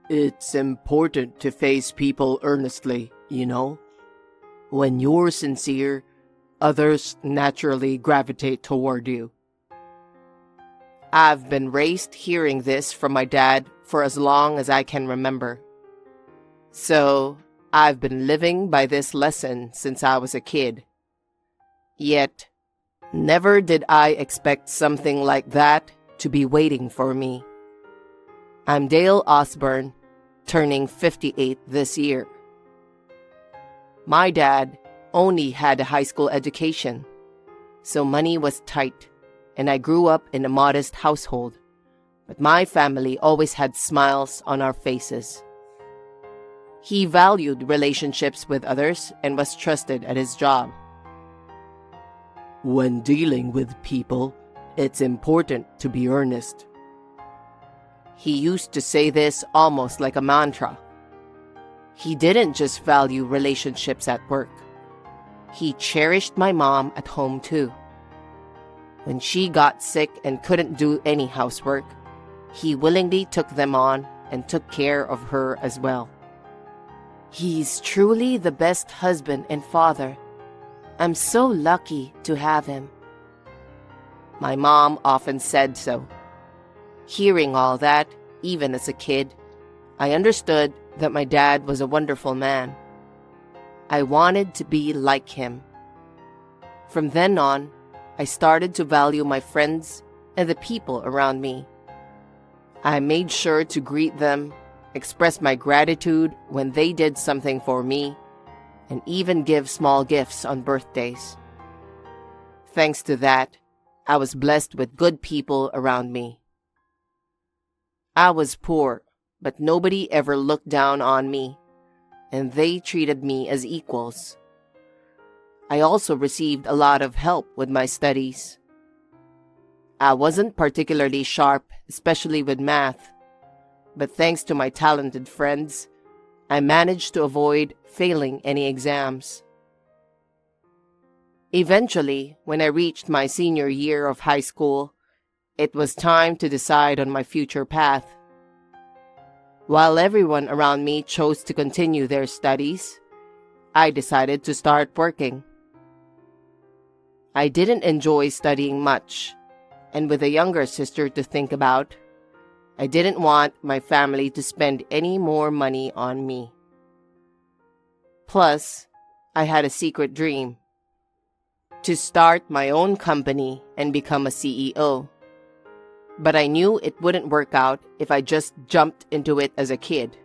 It's important to face people earnestly, you know? When you're sincere, others naturally gravitate toward you. I've been raised hearing this from my dad for as long as I can remember. So, I've been living by this lesson since I was a kid. Yet, never did I expect something like that to be waiting for me. I'm Dale Osborne, turning 58 this year. My dad only had a high school education, so money was tight, and I grew up in a modest household, but my family always had smiles on our faces. He valued relationships with others and was trusted at his job. When dealing with people, it's important to be earnest. He used to say this almost like a mantra. He didn't just value relationships at work. He cherished my mom at home too. When she got sick and couldn't do any housework, he willingly took them on and took care of her as well. He's truly the best husband and father. I'm so lucky to have him. My mom often said so. Hearing all that, even as a kid, I understood that my dad was a wonderful man. I wanted to be like him. From then on, I started to value my friends and the people around me. I made sure to greet them, express my gratitude when they did something for me, and even give small gifts on birthdays. Thanks to that, I was blessed with good people around me. I was poor, but nobody ever looked down on me, and they treated me as equals. I also received a lot of help with my studies. I wasn't particularly sharp, especially with math, but thanks to my talented friends, I managed to avoid failing any exams. Eventually, when I reached my senior year of high school, it was time to decide on my future path. While everyone around me chose to continue their studies, I decided to start working. I didn't enjoy studying much, and with a younger sister to think about, I didn't want my family to spend any more money on me. Plus, I had a secret dream: to start my own company and become a CEO. But I knew it wouldn't work out if I just jumped into it as a kid.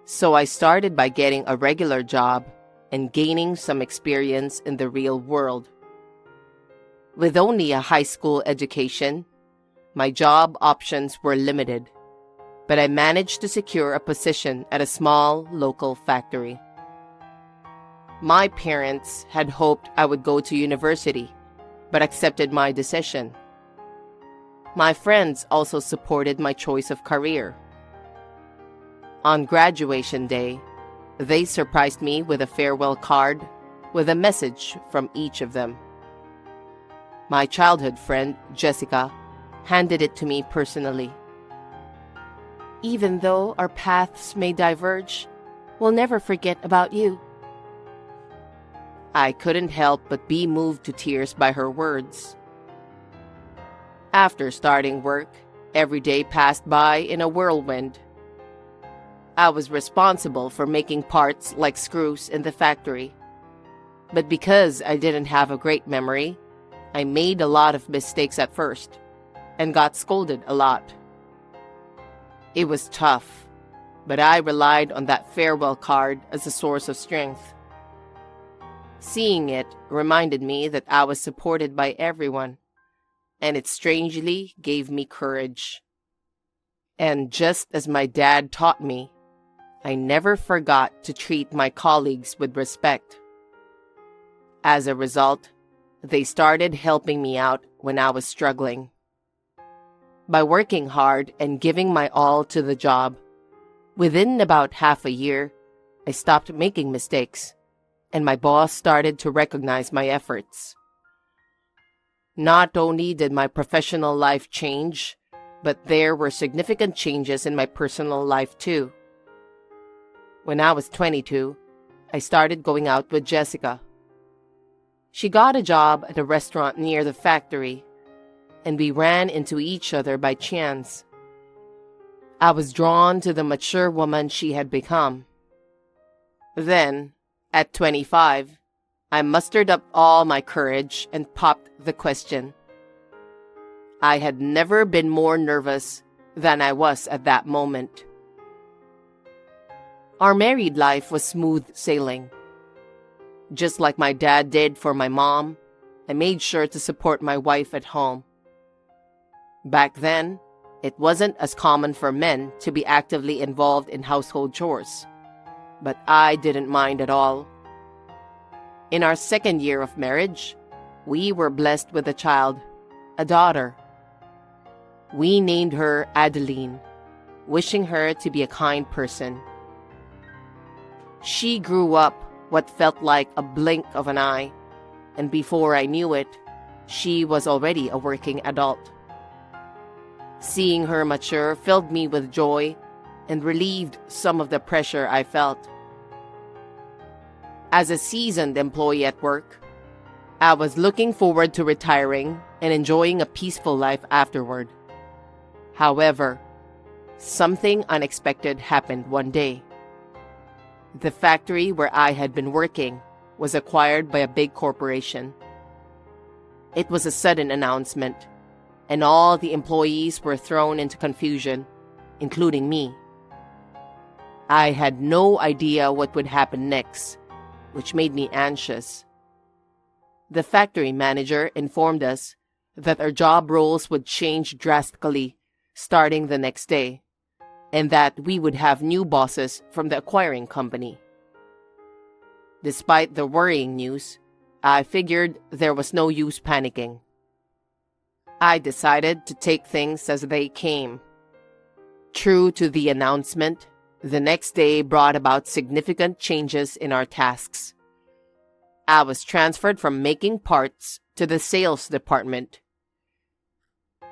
So I started by getting a regular job and gaining some experience in the real world. With only a high school education, my job options were limited, but I managed to secure a position at a small local factory. My parents had hoped I would go to university, but accepted my decision. My friends also supported my choice of career. On graduation day, they surprised me with a farewell card with a message from each of them. My childhood friend, Jessica, handed it to me personally. Even though our paths may diverge, we'll never forget about you. I couldn't help but be moved to tears by her words. After starting work, every day passed by in a whirlwind. I was responsible for making parts like screws in the factory. But because I didn't have a great memory, I made a lot of mistakes at first and got scolded a lot. It was tough, but I relied on that farewell card as a source of strength. Seeing it reminded me that I was supported by everyone, and it strangely gave me courage. And just as my dad taught me, I never forgot to treat my colleagues with respect. As a result, they started helping me out when I was struggling. By working hard and giving my all to the job, within about half a year, I stopped making mistakes, and my boss started to recognize my efforts. Not only did my professional life change, But there were significant changes in my personal life too. When I was 22, I started going out with Jessica. She got a job at a restaurant near the factory, and we ran into each other by chance. I was drawn to the mature woman she had become. Then, at 25, I mustered up all my courage and popped the question. I had never been more nervous than I was at that moment. Our married life was smooth sailing. Just like my dad did for my mom, I made sure to support my wife at home. Back then, it wasn't as common for men to be actively involved in household chores, but I didn't mind at all. In our second year of marriage, we were blessed with a child, a daughter. We named her Adeline, wishing her to be a kind person. She grew up what felt like a blink of an eye, and before I knew it, she was already a working adult. Seeing her mature filled me with joy and relieved some of the pressure I felt. As a seasoned employee at work, I was looking forward to retiring and enjoying a peaceful life afterward. However, something unexpected happened one day. The factory where I had been working was acquired by a big corporation. It was a sudden announcement, and all the employees were thrown into confusion, including me. I had no idea what would happen next, which made me anxious. The factory manager informed us that our job roles would change drastically starting the next day, and that we would have new bosses from the acquiring company. Despite the worrying news, I figured there was no use panicking. I decided to take things as they came. True to the announcement, the next day brought about significant changes in our tasks. I was transferred from making parts to the sales department.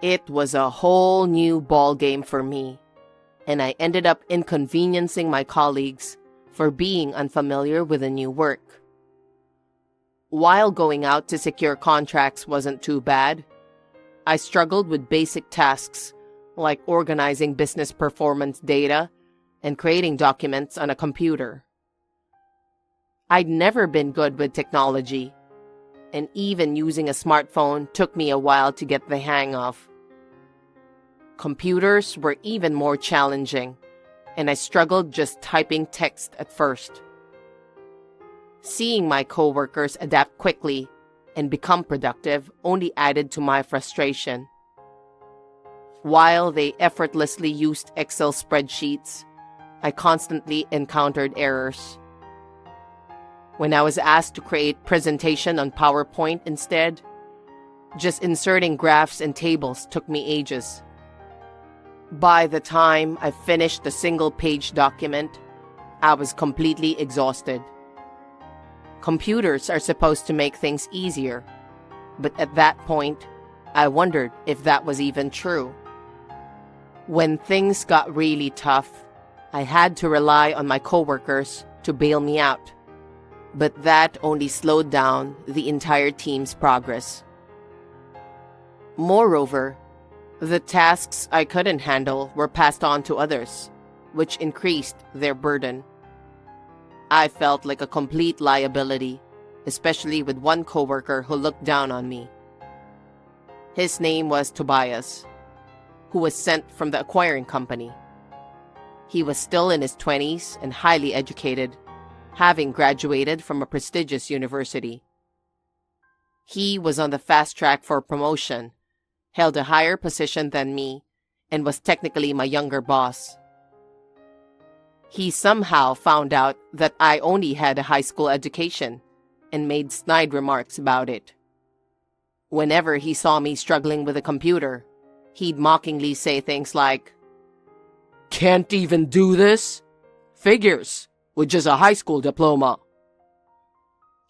It was a whole new ballgame for me, and I ended up inconveniencing my colleagues for being unfamiliar with the new work. While going out to secure contracts wasn't too bad, I struggled with basic tasks like organizing business performance data and creating documents on a computer. I'd never been good with technology, and even using a smartphone took me a while to get the hang of. Computers were even more challenging, and I struggled just typing text at first. Seeing my coworkers adapt quickly and become productive only added to my frustration. While they effortlessly used Excel spreadsheets, I constantly encountered errors. When I was asked to create presentation on PowerPoint instead, just inserting graphs and tables took me ages. By the time I finished the single-page document, I was completely exhausted. Computers are supposed to make things easier, but at that point, I wondered if that was even true. When things got really tough, I had to rely on my coworkers to bail me out, but that only slowed down the entire team's progress. Moreover, the tasks I couldn't handle were passed on to others, which increased their burden. I felt like a complete liability, especially with one coworker who looked down on me. His name was Tobias, who was sent from the acquiring company. He was still in his 20s and highly educated, having graduated from a prestigious university. He was on the fast track for promotion, held a higher position than me, and was technically my younger boss. He somehow found out that I only had a high school education and made snide remarks about it. Whenever he saw me struggling with a computer, he'd mockingly say things like, "Can't even do this? Figures, with just a high school diploma."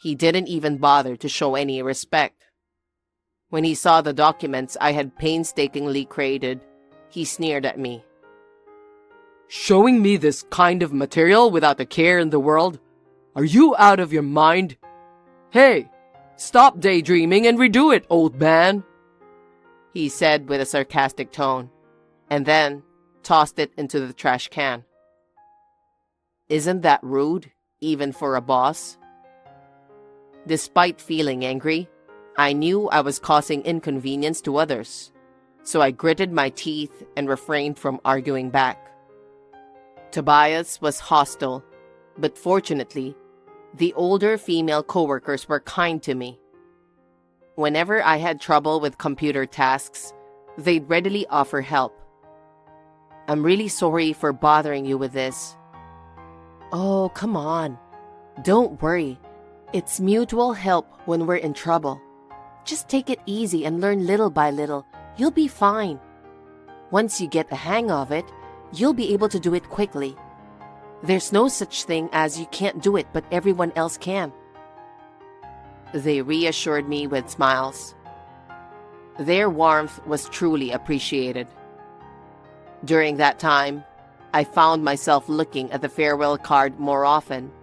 He didn't even bother to show any respect. When he saw the documents I had painstakingly created, He sneered at me. Showing me this kind of material without a care in the world? Are you out of your mind? Hey, stop daydreaming and redo it, old man, he said with a sarcastic tone, and then tossed it into the trash can. Isn't that rude, even for a boss? Despite feeling angry, I knew I was causing inconvenience to others, so I gritted my teeth and refrained from arguing back. Tobias was hostile, but fortunately, the older female coworkers were kind to me. Whenever I had trouble with computer tasks, they'd readily offer help. I'm really sorry for bothering you with this. Oh, come on. Don't worry. It's mutual help when we're in trouble. Just take it easy and learn little by little. You'll be fine. Once you get the hang of it, you'll be able to do it quickly. There's no such thing as you can't do it, but everyone else can. They reassured me with smiles. Their warmth was truly appreciated. During that time, I found myself looking at the farewell card more often.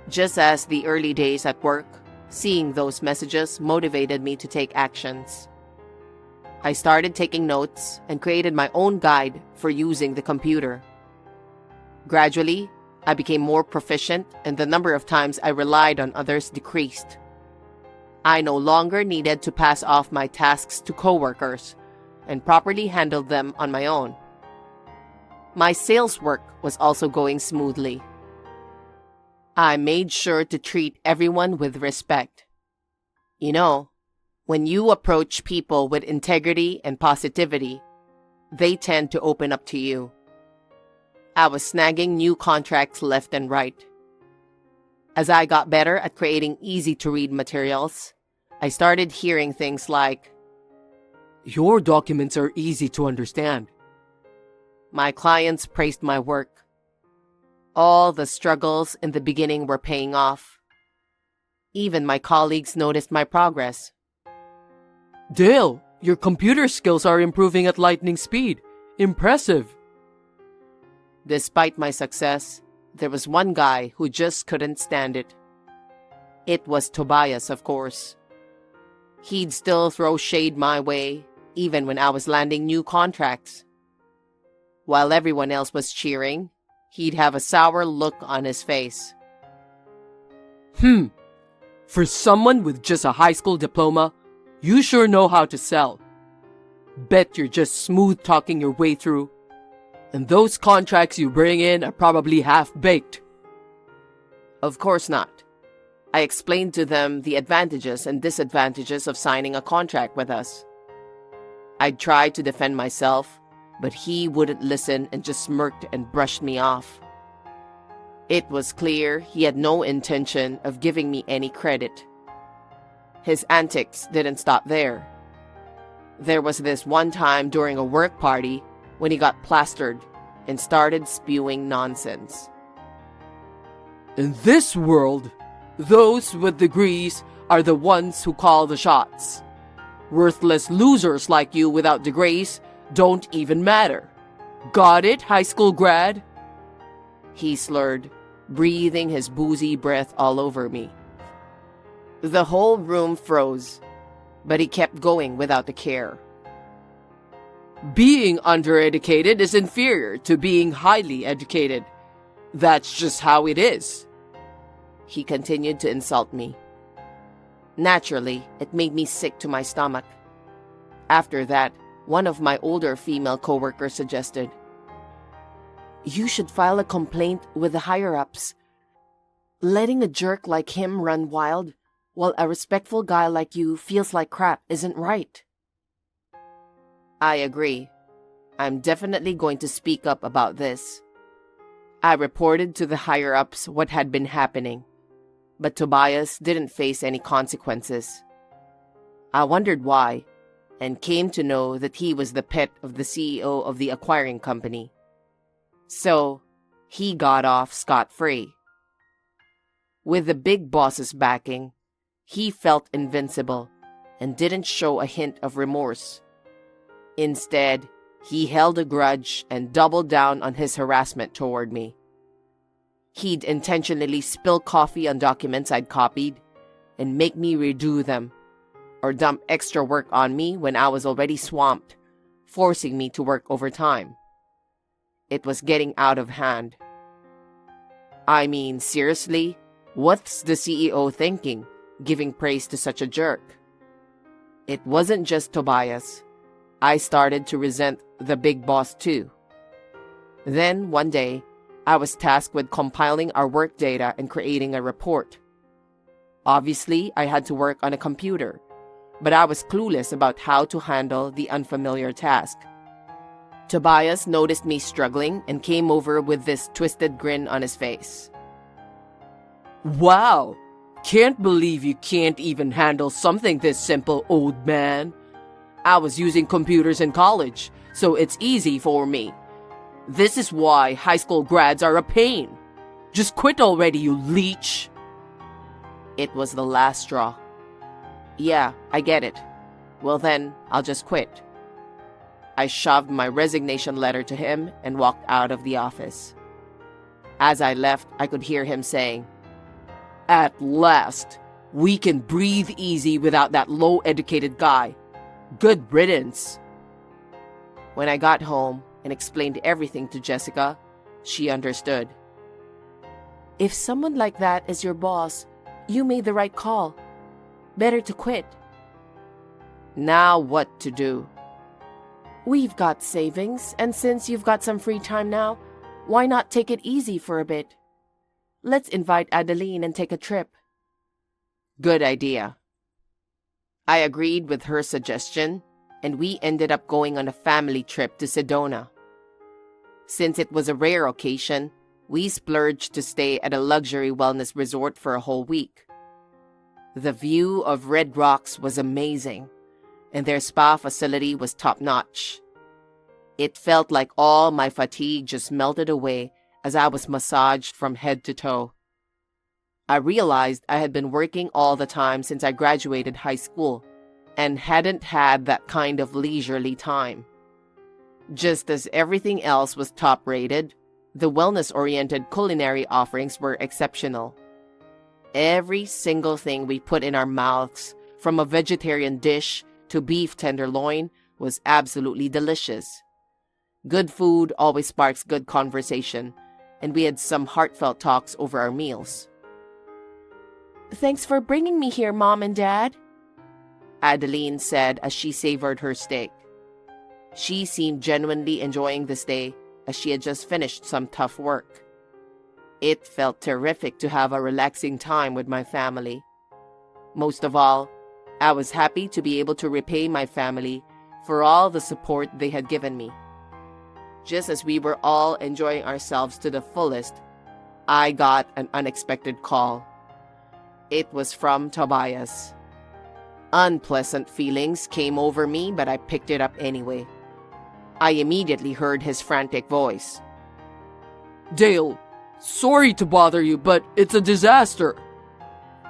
Just as the early days at work, seeing those messages motivated me to take actions. I started taking notes and created my own guide for using the computer. Gradually, I became more proficient and the number of times I relied on others decreased. I no longer needed to pass off my tasks to coworkers and properly handled them on my own. My sales work was also going smoothly. I made sure to treat everyone with respect. You know, when you approach people with integrity and positivity, they tend to open up to you. I was snagging new contracts left and right. As I got better at creating easy-to-read materials, I started hearing things like, "Your documents are easy to understand." My clients praised my work. All the struggles in the beginning were paying off. Even my colleagues noticed my progress. "Dale, your computer skills are improving at lightning speed. Impressive." Despite my success, there was one guy who just couldn't stand it. It was Tobias, of course. He'd still throw shade my way, even when I was landing new contracts. While everyone else was cheering, he'd have a sour look on his face. For someone with just a high school diploma, you sure know how to sell. Bet you're just smooth-talking your way through. And those contracts you bring in are probably half-baked." Of course not. I explained to them the advantages and disadvantages of signing a contract with us. I tried to defend myself, but he wouldn't listen and just smirked and brushed me off. It was clear he had no intention of giving me any credit. His antics didn't stop there. There was this one time during a work party when he got plastered and started spewing nonsense. "In this world, those with degrees are the ones who call the shots. Worthless losers like you without degrees don't even matter. Got it, high school grad?" He slurred, breathing his boozy breath all over me. The whole room froze, but he kept going without a care. "Being undereducated is inferior to being highly educated. That's just how it is." He continued to insult me. Naturally, it made me sick to my stomach. After that, one of my older female coworkers suggested, "You should file a complaint with the higher-ups. Letting a jerk like him run wild, while a respectful guy like you feels like crap, isn't right." I agree. I'm definitely going to speak up about this. I reported to the higher-ups what had been happening, but Tobias didn't face any consequences. I wondered why, and came to know that he was the pet of the CEO of the acquiring company. So, he got off scot-free. With the big boss's backing, he felt invincible and didn't show a hint of remorse. Instead, He held a grudge and doubled down on his harassment toward me. He'd intentionally spill coffee on documents I'd copied and make me redo them, or dump extra work on me when I was already swamped, forcing me to work overtime. It was getting out of hand. I mean, seriously, what's the CEO thinking, giving praise to such a jerk? It wasn't just Tobias. I started to resent the big boss too. Then, one day, I was tasked with compiling our work data and creating a report. Obviously, I had to work on a computer, but I was clueless about how to handle the unfamiliar task. Tobias noticed me struggling and came over with this twisted grin on his face. Wow! Can't believe you can't even handle something this simple, old man. I was using computers in college, so it's easy for me. This is why high school grads are a pain. Just quit already, you leech. It was the last straw. Yeah, I get it. Well then, I'll just quit. I shoved my resignation letter to him and walked out of the office. As I left, I could hear him saying, "At last, we can breathe easy without that low-educated guy. Good riddance." When I got home and explained everything to Jessica, she understood. If someone like that is your boss, you made the right call. Better to quit. Now what to do? We've got savings, and since you've got some free time now, why not take it easy for a bit? Let's invite Adeline and take a trip. Good idea. I agreed with her suggestion, and we ended up going on a family trip to Sedona. Since it was a rare occasion, we splurged to stay at a luxury wellness resort for a whole week. The view of Red Rocks was amazing, and their spa facility was top-notch. It felt like all my fatigue just melted away as I was massaged from head to toe. I realized I had been working all the time since I graduated high school and hadn't had that kind of leisurely time. Just as everything else was top-rated, the wellness-oriented culinary offerings were exceptional. Every single thing we put in our mouths, from a vegetarian dish to beef tenderloin, was absolutely delicious. Good food always sparks good conversation, and we had some heartfelt talks over our meals. "Thanks for bringing me here, Mom and Dad," Adeline said as she savored her steak. She seemed genuinely enjoying the stay, as she had just finished some tough work. It felt terrific to have a relaxing time with my family. Most of all, I was happy to be able to repay my family for all the support they had given me. Just as we were all enjoying ourselves to the fullest, I got an unexpected call. It was from Tobias. Unpleasant feelings came over me, but I picked it up anyway. I immediately heard his frantic voice. Dale, sorry to bother you, but it's a disaster.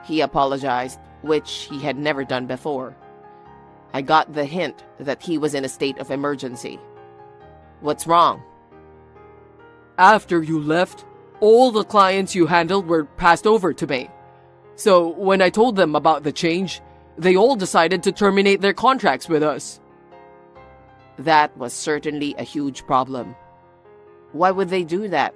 He apologized, which he had never done before. I got the hint that he was in a state of emergency. What's wrong? After you left, all the clients you handled were passed over to me. So when I told them about the change, they all decided to terminate their contracts with us. That was certainly a huge problem. Why would they do that?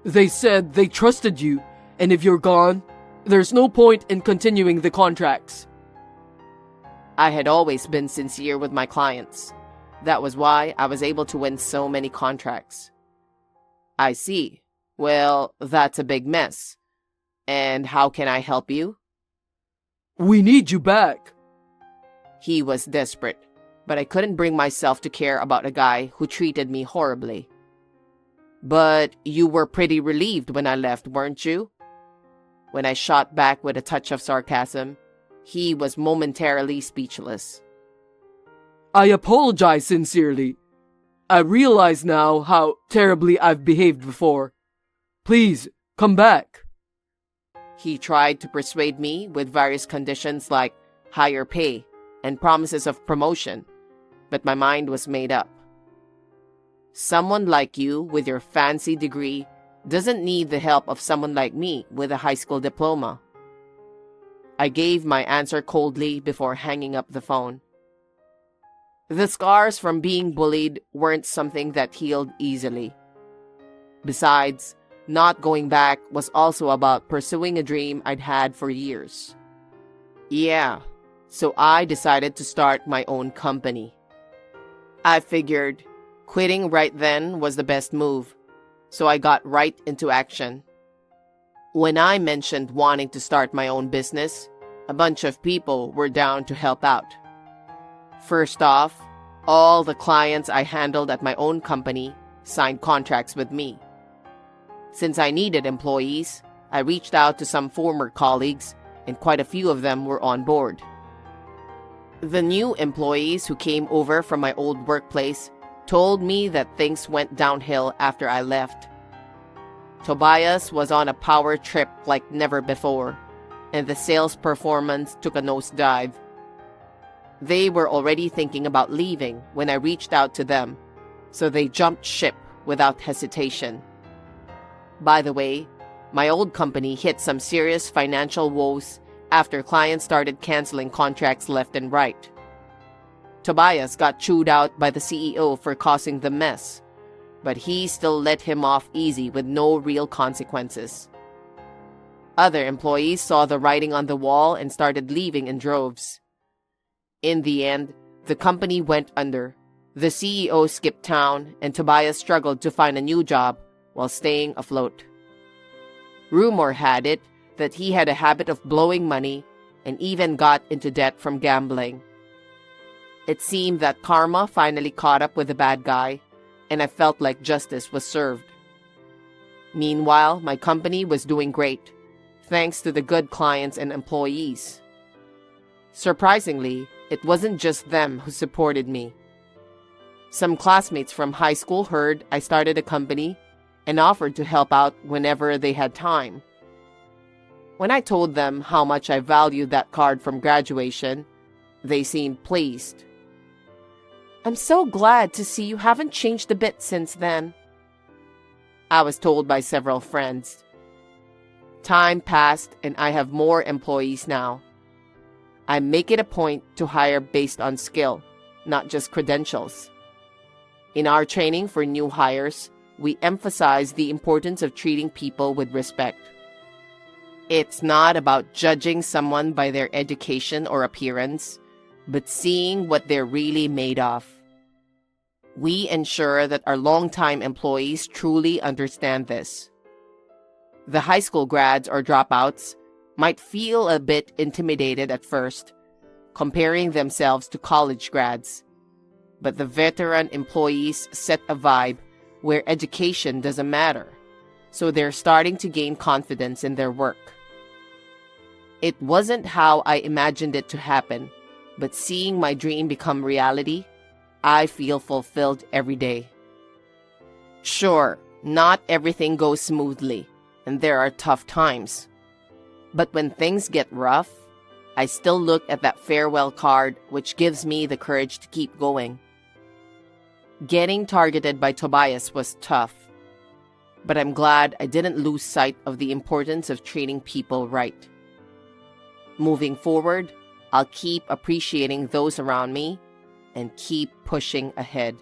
They said they trusted you, and if you're gone, there's no point in continuing the contracts. I had always been sincere with my clients. That was why I was able to win so many contracts. I see. Well, that's a big mess. And how can I help you? We need you back. He was desperate, but I couldn't bring myself to care about a guy who treated me horribly. But you were pretty relieved when I left, weren't you? When I shot back with a touch of sarcasm, he was momentarily speechless. I apologize sincerely. I realize now how terribly I've behaved before. Please, come back. He tried to persuade me with various conditions like higher pay and promises of promotion, but my mind was made up. Someone like you with your fancy degree doesn't need the help of someone like me with a high school diploma. I gave my answer coldly before hanging up the phone. The scars from being bullied weren't something that healed easily. Besides, not going back was also about pursuing a dream I'd had for years. Yeah, so I decided to start my own company. I figured quitting right then was the best move, so I got right into action. When I mentioned wanting to start my own business, a bunch of people were down to help out. First off, all the clients I handled at my own company signed contracts with me. Since I needed employees, I reached out to some former colleagues, and quite a few of them were on board. The new employees who came over from my old workplace told me that things went downhill after I left. Tobias was on a power trip like never before, and the sales performance took a nosedive. They were already thinking about leaving when I reached out to them, so they jumped ship without hesitation. By the way, my old company hit some serious financial woes after clients started canceling contracts left and right. Tobias got chewed out by the CEO for causing the mess, but he still let him off easy with no real consequences. Other employees saw the writing on the wall and started leaving in droves. In the end, the company went under. The CEO skipped town, and Tobias struggled to find a new job while staying afloat. Rumor had it that he had a habit of blowing money and even got into debt from gambling. It seemed that karma finally caught up with the bad guy, and I felt like justice was served. Meanwhile, my company was doing great, thanks to the good clients and employees. Surprisingly, it wasn't just them who supported me. Some classmates from high school heard I started a company and offered to help out whenever they had time. When I told them how much I valued that card from graduation, they seemed pleased. "I'm so glad to see you haven't changed a bit since then," I was told by several friends. Time passed and I have more employees now. I make it a point to hire based on skill, not just credentials. In our training for new hires, we emphasize the importance of treating people with respect. It's not about judging someone by their education or appearance, but seeing what they're really made of. We ensure that our longtime employees truly understand this. The high school grads or dropouts might feel a bit intimidated at first, comparing themselves to college grads. But the veteran employees set a vibe where education doesn't matter, so they're starting to gain confidence in their work. It wasn't how I imagined it to happen, but seeing my dream become reality, I feel fulfilled every day. Sure, not everything goes smoothly, and there are tough times. But when things get rough, I still look at that farewell card, which gives me the courage to keep going. Getting targeted by Tobias was tough, but I'm glad I didn't lose sight of the importance of treating people right. Moving forward, I'll keep appreciating those around me and keep pushing ahead.